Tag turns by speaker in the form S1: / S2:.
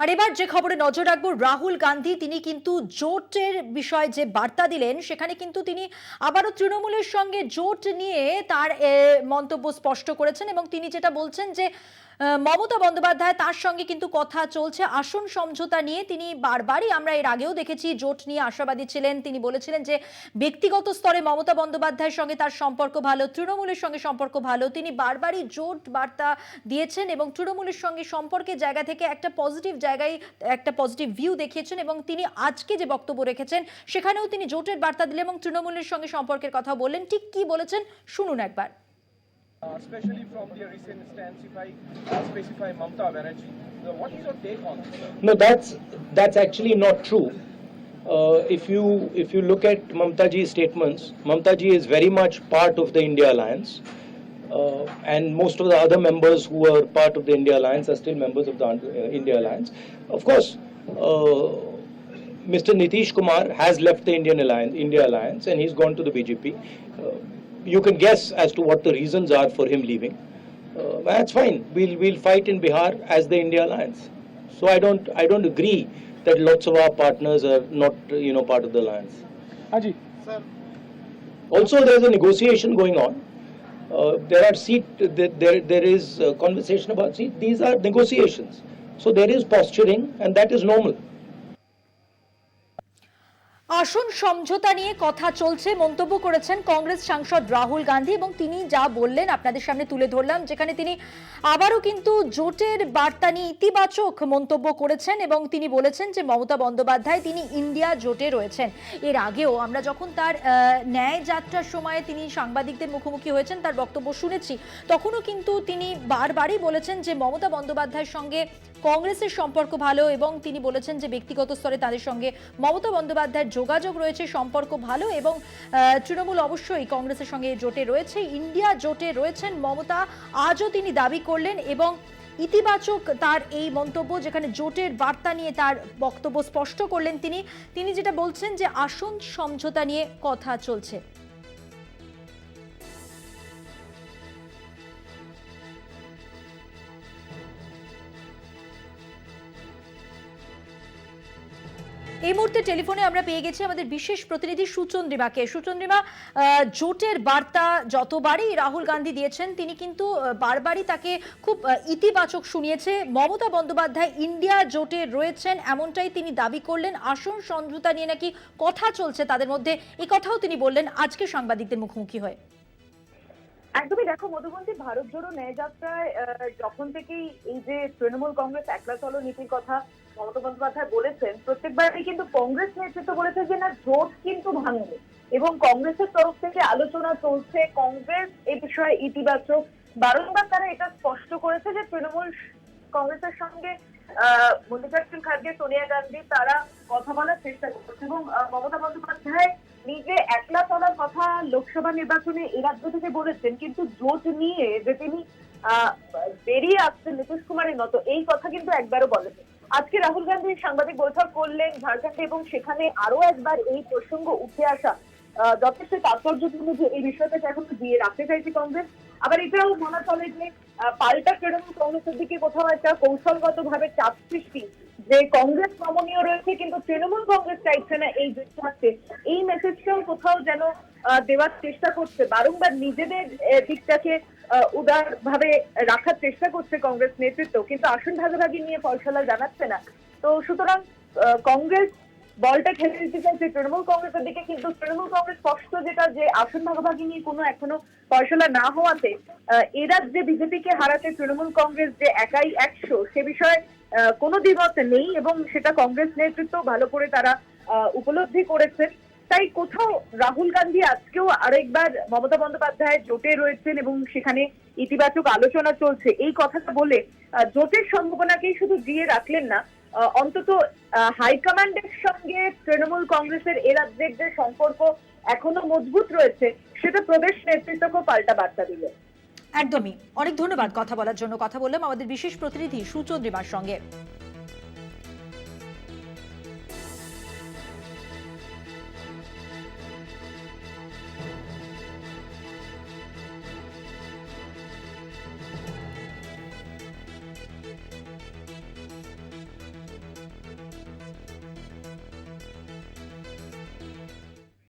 S1: আর এবার যে খবরে নজর রাখবো, রাহুল গান্ধী তিনি কিন্তু জোটের বিষয়ে যে বার্তা দিলেন সেখানে কিন্তু তিনি আবারও তৃণমূলের সঙ্গে জোট নিয়ে তার মন্তব্য স্পষ্ট করেছেন এবং তিনি যেটা বলছেন যে মমতা বন্দ্যোপাধ্যায় তার সঙ্গে কিন্তু কথা চলছে আসন সমঝোতা নিয়ে। তিনি বারবারই আমরা এর আগেও দেখেছি জোট নিয়ে আশাবাদী ছিলেন। তিনি বলেছিলেন যে ব্যক্তিগত স্তরে মমতা বন্দ্যোপাধ্যায়ের সঙ্গে তার সম্পর্ক ভালো, তৃণমূলের সঙ্গে সম্পর্ক ভালো। তিনি বারবারই জোট বার্তা দিয়েছেন এবং তৃণমূলের সঙ্গে সম্পর্কের জায়গা থেকে একটা পজিটিভ জায়গায় একটা পজিটিভ ভিউ দেখিয়েছেন এবং তিনি আজকে যে বক্তব্য রেখেছেন সেখানেও তিনি জোটের বার্তা দিলেন এবং তৃণমূলের সঙ্গে সম্পর্কের কথা বললেন। ঠিক কি বলেছেন শুনুন একবার।
S2: Especially from the recent stance, if I specify Mamta Banerjee, what is your take on this?
S3: No, that's actually not true. If you look at Mamtaji's statements, Mamtaji is very much part of the India Alliance, and most of the other members who are part of the India Alliance are still members of the India Alliance. Of course, Mr. Nitish Kumar has left the India Alliance, and he's gone to the BJP. You can guess as to what the reasons are for him leaving. That's fine. We'll fight in Bihar as the India Alliance. So I don't agree that lots of our partners are not part of the alliance.
S2: Haji, sir.
S3: Also, there's a negotiation going on. There is a conversation about seat. These are negotiations. So there is posturing, and that is normal.
S1: আসন সমঝোতা নিয়ে কথা চলছে মন্তব্য করেছেন কংগ্রেস সাংসদ রাহুল গান্ধী এবং তিনি যা বললেন আপনাদের সামনে তুলে ধরলাম, যেখানে তিনি আবারও কিন্তু জোটের বার্তা নিয়ে ইতিবাচক মন্তব্য করেছেন এবং তিনি বলেছেন যে মমতা বন্দ্যোপাধ্যায় তিনি ইন্ডিয়া জোটে রয়েছেন। এর আগেও আমরা যখন তার ন্যায় যাত্রার সময় তিনি সাংবাদিকদের মুখোমুখি হয়েছেন তার বক্তব্য শুনেছি, তখনও কিন্তু তিনি বারবারই বলেছেন যে মমতা বন্দ্যোপাধ্যায়ের সঙ্গে কংগ্রেসের সম্পর্ক ভালো এবং তিনি বলেছেন যে ব্যক্তিগত স্তরে তাদের সঙ্গে মমতা বন্দ্যোপাধ্যায়ের যোগাযোগ রয়েছে, সম্পর্ক ভালো এবং তৃণমূল অবশ্যই কংগ্রেসের সঙ্গে জোটে রয়েছে, ইন্ডিয়া জোটে রয়েছেন মমতা আজও তিনি দাবি করলেন এবং ইতিবাচক তার এই মন্তব্য, যেখানে জোটের বার্তা নিয়ে তার বক্তব্য স্পষ্ট করলেন তিনি যেটা বলছেন যে আসন সমঝোতা নিয়ে কথা চলছে। এই মুহূর্তে টেলিফোনে আমরা পেয়ে গেছি আমাদের বিশেষ প্রতিনিধি সুচন্দ্রিমাকে। সুচন্দ্রিমা, জোটের বার্তা যতবারই রাহুল গান্ধী দিয়েছেন তিনি কিন্তু বারবারই তাকে খুব ইতিবাচক শুনিয়েছে। মমতা বন্দ্যোপাধ্যায় ইন্ডিয়া জোটে রয়েছেন এমনটাই তিনি দাবি করলেন। আসন সমঝোতা নিয়ে নাকি কথা চলছে তাদের মধ্যে, এই কথাও তিনি বললেন আজকে সাংবাদিকদের মুখোমুখি হয়ে।
S4: একদমই দেখো মধুবন্তী, ভারত জোড়ো ন্যায় যাত্রায় যখন থেকেই এই যে তৃণমূল কংগ্রেস একলা চলো নীতির কথা মমতা বন্দ্যোপাধ্যায় বলেছেন, প্রত্যেকবারই কিন্তু কংগ্রেস নেতৃত্ব বলেছে যে না জোট কিন্তু ভাঙেনি এবং কংগ্রেসের তরফ থেকে আলোচনা চলছে। কংগ্রেস এ বিষয়ে ইতিবাচক, বারংবার তারা এটা স্পষ্ট করেছে যে তৃণমূল কংগ্রেসের সঙ্গে মল্লিকার্জুন খার্গে, সোনিয়া গান্ধী তারা কথা বলার চেষ্টা করছে এবং মমতা বন্দ্যোপাধ্যায় নিজে একলা চলার কথা লোকসভা নির্বাচনে এ রাজ্য থেকে বলেছেন, কিন্তু জোট নিয়ে যে তিনি বেরিয়ে আসছেন নীতিশ কুমারের মতো এই কথা কিন্তু একবারও বলেনি। আজকে রাহুল গান্ধী সাংবাদিক বৈঠক করলেন ঝাড়খণ্ডে এবং সেখানে আরো একবার এই প্রসঙ্গ উঠে আসা যথেষ্ট তাৎপর্যপূর্ণ যে এই বিষয়টাকে এখন দিয়ে রাখতে চাইছে কংগ্রেস। আবার এটাও মনে চলে যে পাল্টা তৃণমূল কংগ্রেসের দিকে কোথাও একটা কৌশলগত ভাবে চাপ সৃষ্টি, যে কংগ্রেস নমনীয় রয়েছে কিন্তু তৃণমূল কংগ্রেস চাইছে না এই জোট থাকতে, এই মেসেজটাও কোথাও যেন দেওয়ার চেষ্টা করছে। বারংবার নিজেদের দিকটাকে উদার ভাবে রাখার চেষ্টা করছে কংগ্রেস নেতৃত্ব, কিন্তু আসন ভাগাভাগি নিয়ে ফয়সলা জানাচ্ছে না। তো সুতরাং কংগ্রেস বলটা ঠেলে দিতে চাইছে তৃণমূল কংগ্রেসের দিকে, কিন্তু তৃণমূল কংগ্রেস স্পষ্ট যেটা যে আসন ভাগাভাগি নিয়ে কোনো এখনো ফয়সলা না হওয়াতে এ রাজ্যে বিজেপিকে হারাতে তৃণমূল কংগ্রেস যে একাই 100 সে বিষয়ে কোনো দ্বিমত নেই এবং সেটা কংগ্রেস নেতৃত্ব ভালো করে তারা উপলব্ধি করেছেন। তাই কোথাও রাহুল গান্ধী আজকেও আরেকবার মমতা বন্দ্যোপাধ্যায় জোটে রয়েছেন এবং সেখানে ইতিবাচক আলোচনা চলছে এই কথাটা বলে জোটের সম্ভাবনাকেই শুধু জিয়ে রাখলেন না, অন্তত হাইকমান্ডের সঙ্গে তৃণমূল কংগ্রেসের এ রাজ্যের যে সম্পর্ক এখনো মজবুত রয়েছে সেটা প্রদেশ নেতৃত্বকেও পাল্টা বার্তা দিলেন।
S1: একদমই, অনেক ধন্যবাদ কথা বলার জন্য। কথা বললাম আমাদের বিশেষ প্রতিনিধি সুচন্দ্রিমার সঙ্গে।